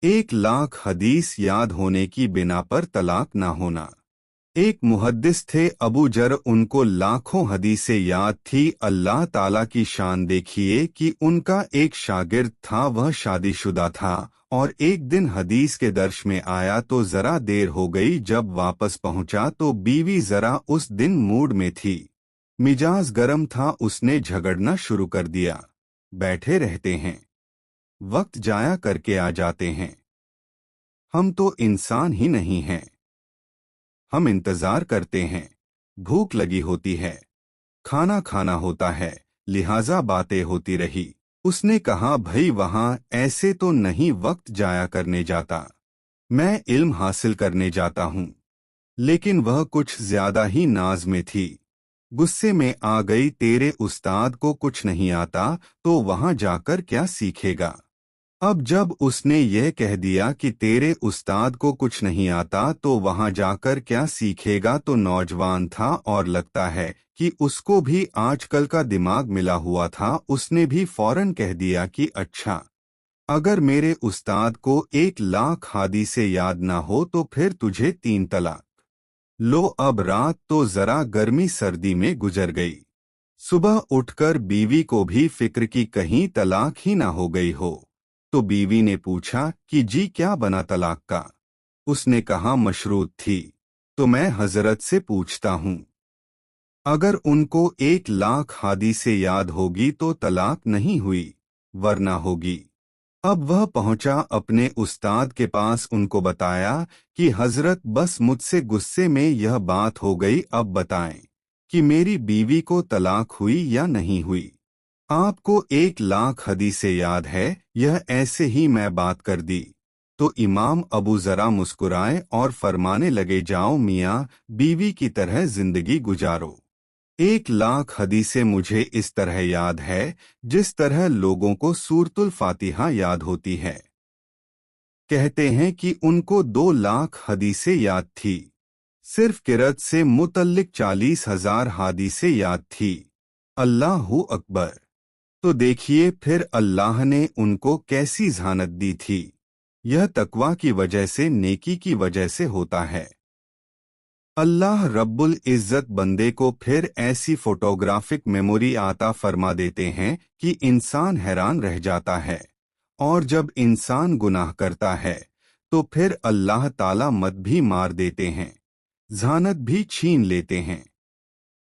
1 लाख हदीस याद होने की बिना पर तलाक ना होना। एक मुहद्दिस थे अबू जर, उनको लाखों हदीसें याद थी। अल्लाह ताला की शान देखिए कि उनका एक शागिर्द था, वह शादीशुदा था और एक दिन हदीस के दर्श में आया तो जरा देर हो गई। जब वापस पहुंचा तो बीवी जरा उस दिन मूड में थी, मिजाज गर्म था, उसने झगड़ना शुरू कर दिया। बैठे रहते हैं, वक्त जाया करके आ जाते हैं, हम तो इंसान ही नहीं हैं। हम इंतजार करते हैं, भूख लगी होती है, खाना खाना होता है, लिहाजा बातें होती रही। उसने कहा, भई वहां ऐसे तो नहीं वक्त जाया करने जाता, मैं इल्म हासिल करने जाता हूँ। लेकिन वह कुछ ज्यादा ही नाज में थी, गुस्से में आ गई, तेरे उस्ताद को कुछ नहीं आता तो वहां जाकर क्या सीखेगा। अब जब उसने यह कह दिया कि तेरे उस्ताद को कुछ नहीं आता तो वहां जाकर क्या सीखेगा, तो नौजवान था और लगता है कि उसको भी आजकल का दिमाग मिला हुआ था। उसने भी फौरन कह दिया कि अच्छा, अगर मेरे उस्ताद को 1 लाख हदीसें याद ना हो तो फिर तुझे 3 तलाक। लो, अब रात तो जरा गर्मी सर्दी में गुजर गई। सुबह उठकर बीवी को भी फिक्र की कहीं तलाक ही ना हो गई हो। तो बीवी ने पूछा कि जी क्या बना तलाक का। उसने कहा, मशरूत थी। तो मैं हजरत से पूछता हूँ, अगर उनको 1 लाख हदीसें याद होगी तो तलाक नहीं हुई, वरना होगी। अब वह पहुंचा अपने उस्ताद के पास, उनको बताया कि हजरत बस मुझसे गुस्से में यह बात हो गई, अब बताएं कि मेरी बीवी को तलाक हुई या नहीं हुई। आपको 1 लाख हदीसें याद है, यह ऐसे ही मैं बात कर दी। तो इमाम अबू जरा मुस्कुराए और फरमाने लगे, जाओ मियाँ, बीवी की तरह जिंदगी गुजारो। 1 लाख हदीसें मुझे इस तरह याद है जिस तरह लोगों को सूरतुल फातिहा याद होती है। कहते हैं कि उनको 2 लाख हदीसें याद थी। सिर्फ किरत से मुतल्लिक 40,000 हदीसें याद थी। अल्लाहू अकबर। तो देखिए फिर अल्लाह ने उनको कैसी ज़हानत दी थी। यह तकवा की वजह से, नेकी की वजह से होता है। अल्लाह रब्बुल इज़्ज़त बंदे को फिर ऐसी फोटोग्राफिक मेमोरी आता फरमा देते हैं कि इंसान हैरान रह जाता है। और जब इंसान गुनाह करता है तो फिर अल्लाह ताला मत भी मार देते हैं, ज़हानत भी छीन लेते हैं।